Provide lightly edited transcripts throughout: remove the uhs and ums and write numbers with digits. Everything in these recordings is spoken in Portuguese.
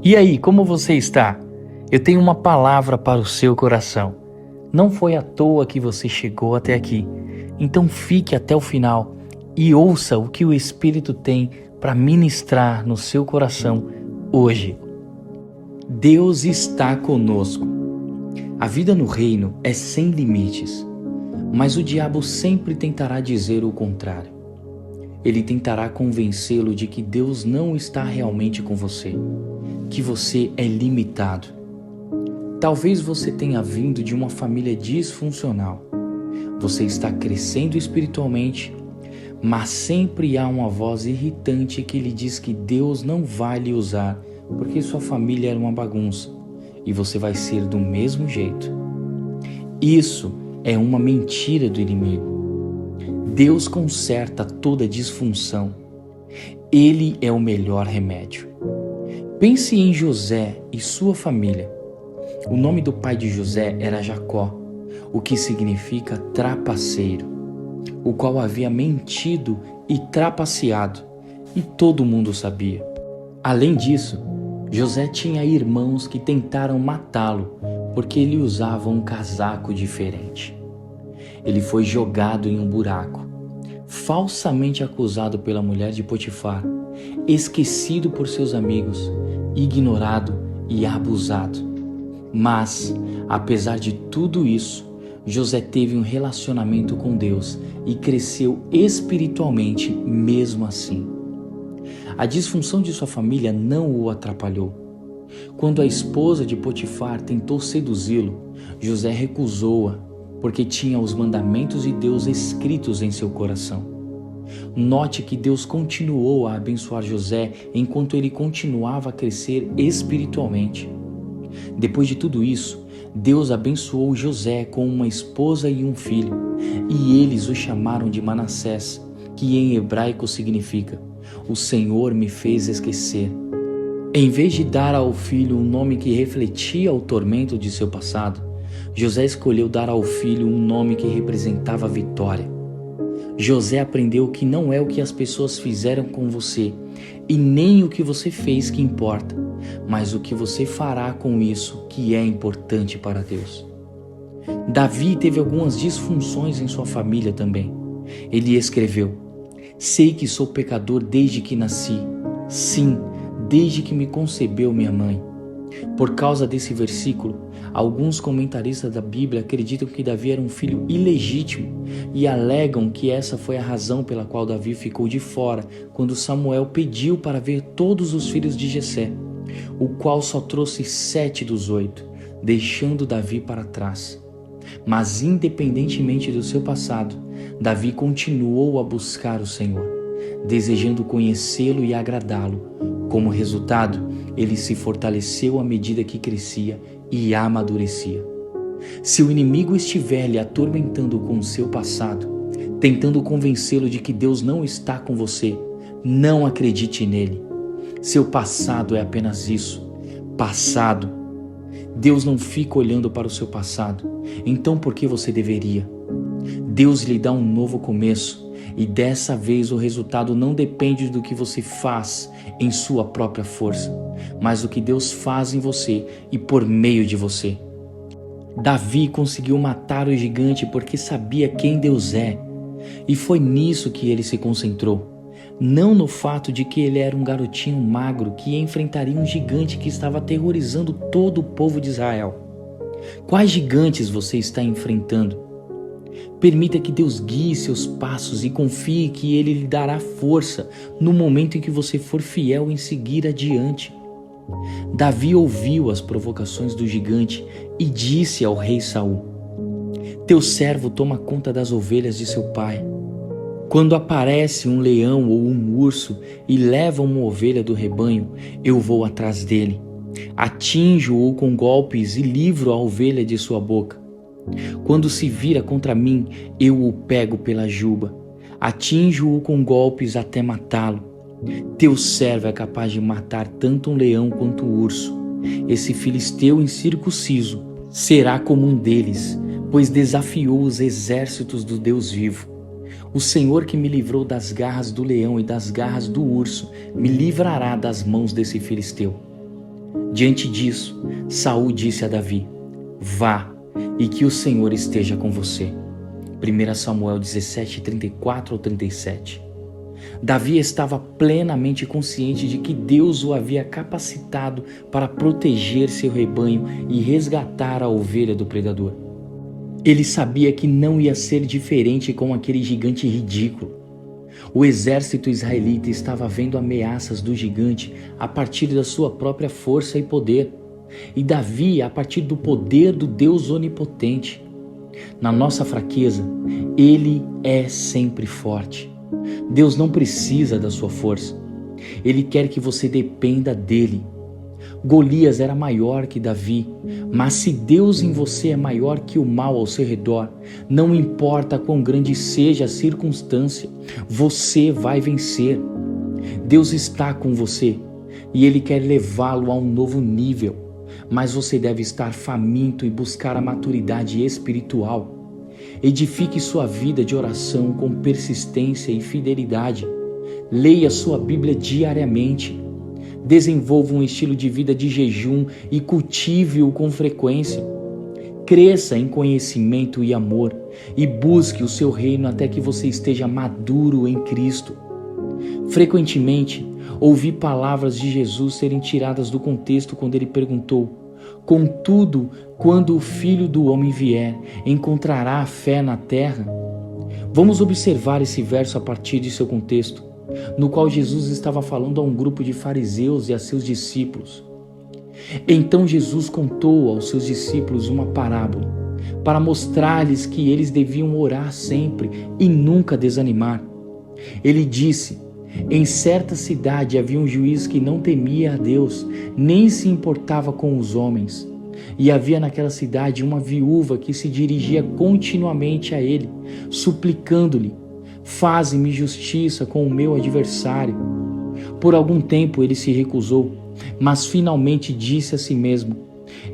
E aí, como você está? Eu tenho uma palavra para o seu coração. Não foi à toa que você chegou até aqui. Então fique até o final e ouça o que o Espírito tem para ministrar no seu coração hoje. Deus está conosco. A vida no reino é sem limites, mas o diabo sempre tentará dizer o contrário. Ele tentará convencê-lo de que Deus não está realmente com você, que você é limitado. Talvez você tenha vindo de uma família disfuncional. Você está crescendo espiritualmente, mas sempre há uma voz irritante que lhe diz que Deus não vai lhe usar porque sua família era uma bagunça e você vai ser do mesmo jeito. Isso é uma mentira do inimigo. Deus conserta toda disfunção. Ele é o melhor remédio. Pense em José e sua família. O nome do pai de José era Jacó, o que significa trapaceiro, o qual havia mentido e trapaceado, e todo mundo sabia. Além disso, José tinha irmãos que tentaram matá-lo porque ele usava um casaco diferente. Ele foi jogado em um buraco, falsamente acusado pela mulher de Potifar, esquecido por seus amigos, ignorado e abusado. Mas, apesar de tudo isso, José teve um relacionamento com Deus e cresceu espiritualmente mesmo assim. A disfunção de sua família não o atrapalhou. Quando a esposa de Potifar tentou seduzi-lo, José recusou-a, porque tinha os mandamentos de Deus escritos em seu coração. Note que Deus continuou a abençoar José enquanto ele continuava a crescer espiritualmente. Depois de tudo isso, Deus abençoou José com uma esposa e um filho, e eles o chamaram de Manassés, que em hebraico significa: o Senhor me fez esquecer. Em vez de dar ao filho um nome que refletia o tormento de seu passado, José escolheu dar ao filho um nome que representava a vitória. José aprendeu que não é o que as pessoas fizeram com você e nem o que você fez que importa, mas o que você fará com isso que é importante para Deus. Davi teve algumas disfunções em sua família também. Ele escreveu: sei que sou pecador desde que nasci, sim, desde que me concebeu minha mãe. Por causa desse versículo, alguns comentaristas da Bíblia acreditam que Davi era um filho ilegítimo e alegam que essa foi a razão pela qual Davi ficou de fora quando Samuel pediu para ver todos os filhos de Jessé, o qual só trouxe 7 dos 8, deixando Davi para trás. Mas independentemente do seu passado, Davi continuou a buscar o Senhor, desejando conhecê-lo e agradá-lo. Como resultado, ele se fortaleceu à medida que crescia e amadurecia. Se o inimigo estiver lhe atormentando com o seu passado, tentando convencê-lo de que Deus não está com você, não acredite nele. Seu passado é apenas isso, passado. Deus não fica olhando para o seu passado, então por que você deveria? Deus lhe dá um novo começo e dessa vez o resultado não depende do que você faz em sua própria força, mas do que Deus faz em você e por meio de você. Davi conseguiu matar o gigante porque sabia quem Deus é, e foi nisso que ele se concentrou, não no fato de que ele era um garotinho magro que enfrentaria um gigante que estava aterrorizando todo o povo de Israel. Quais gigantes você está enfrentando? Permita que Deus guie seus passos e confie que Ele lhe dará força no momento em que você for fiel em seguir adiante. Davi ouviu as provocações do gigante e disse ao rei Saul: teu servo toma conta das ovelhas de seu pai. Quando aparece um leão ou um urso e leva uma ovelha do rebanho, eu vou atrás dele. Atinjo-o com golpes e livro a ovelha de sua boca. Quando se vira contra mim, eu o pego pela juba, atinjo-o com golpes até matá-lo. Teu servo é capaz de matar tanto um leão quanto um urso. Esse filisteu incircunciso será como um deles, pois desafiou os exércitos do Deus vivo. O Senhor que me livrou das garras do leão e das garras do urso, me livrará das mãos desse filisteu. Diante disso, Saul disse a Davi: vá, e que o Senhor esteja com você. 1 Samuel 17, 34 ao 37. Davi estava plenamente consciente de que Deus o havia capacitado para proteger seu rebanho e resgatar a ovelha do predador. Ele sabia que não ia ser diferente com aquele gigante ridículo. O exército israelita estava vendo ameaças do gigante a partir da sua própria força e poder, e Davi a partir do poder do Deus onipotente. Na nossa fraqueza, Ele é sempre forte. Deus não precisa da sua força. Ele quer que você dependa dele. Golias era maior que Davi, mas se Deus em você é maior que o mal ao seu redor, não importa quão grande seja a circunstância, você vai vencer. Deus está com você e Ele quer levá-lo a um novo nível, mas você deve estar faminto e buscar a maturidade espiritual. Edifique sua vida de oração com persistência e fidelidade. Leia sua Bíblia diariamente. Desenvolva um estilo de vida de jejum e cultive-o com frequência. Cresça em conhecimento e amor e busque o seu reino até que você esteja maduro em Cristo. Frequentemente, ouvi palavras de Jesus serem tiradas do contexto quando ele perguntou: contudo, quando o Filho do Homem vier, encontrará fé na terra? Vamos observar esse verso a partir de seu contexto, no qual Jesus estava falando a um grupo de fariseus e a seus discípulos. Então Jesus contou aos seus discípulos uma parábola, para mostrar-lhes que eles deviam orar sempre e nunca desanimar. Ele disse: em certa cidade havia um juiz que não temia a Deus, nem se importava com os homens. E havia naquela cidade uma viúva que se dirigia continuamente a ele, suplicando-lhe: faze-me justiça com o meu adversário. Por algum tempo ele se recusou, mas finalmente disse a si mesmo: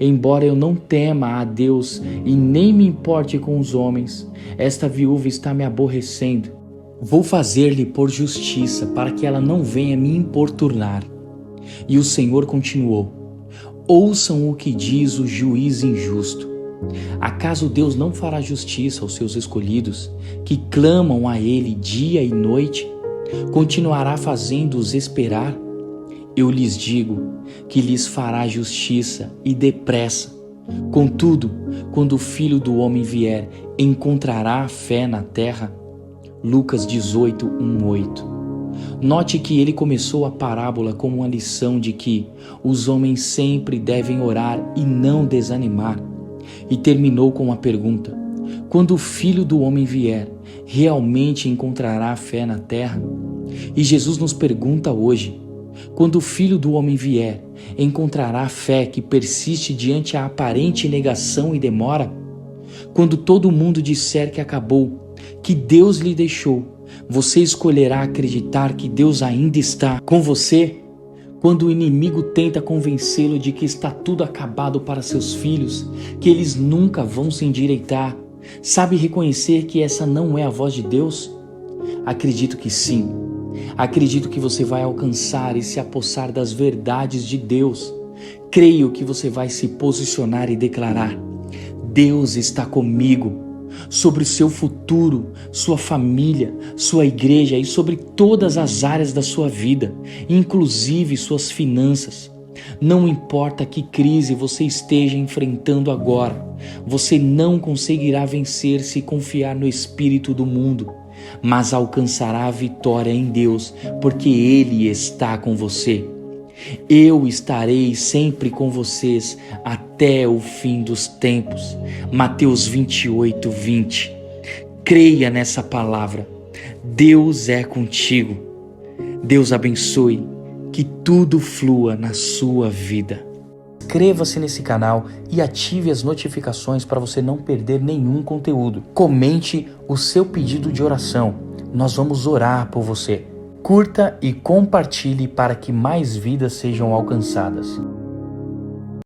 embora eu não tema a Deus e nem me importe com os homens, esta viúva está me aborrecendo. Vou fazer-lhe por justiça, para que ela não venha me importunar. E o Senhor continuou: ouçam o que diz o juiz injusto. Acaso Deus não fará justiça aos seus escolhidos, que clamam a Ele dia e noite? Continuará fazendo-os esperar? Eu lhes digo que lhes fará justiça e depressa. Contudo, quando o Filho do Homem vier, encontrará fé na terra? Lucas 18, 1-8. Note que ele começou a parábola com uma lição de que os homens sempre devem orar e não desanimar. E terminou com uma pergunta: quando o Filho do Homem vier, realmente encontrará fé na terra? E Jesus nos pergunta hoje: quando o Filho do Homem vier, encontrará fé que persiste diante a aparente negação e demora? Quando todo mundo disser que acabou, que Deus lhe deixou, você escolherá acreditar que Deus ainda está com você? Quando o inimigo tenta convencê-lo de que está tudo acabado para seus filhos, que eles nunca vão se endireitar, sabe reconhecer que essa não é a voz de Deus? Acredito que sim. Acredito que você vai alcançar e se apossar das verdades de Deus. Creio que você vai se posicionar e declarar: Deus está comigo, sobre o seu futuro, sua família, sua igreja e sobre todas as áreas da sua vida, inclusive suas finanças. Não importa que crise você esteja enfrentando agora, você não conseguirá vencer se confiar no espírito do mundo, mas alcançará a vitória em Deus, porque Ele está com você. Eu estarei sempre com vocês até o fim dos tempos. Mateus 28, 20. Creia nessa palavra. Deus é contigo. Deus abençoe. Que tudo flua na sua vida. Inscreva-se nesse canal e ative as notificações para você não perder nenhum conteúdo. Comente o seu pedido de oração. Nós vamos orar por você. Curta e compartilhe para que mais vidas sejam alcançadas.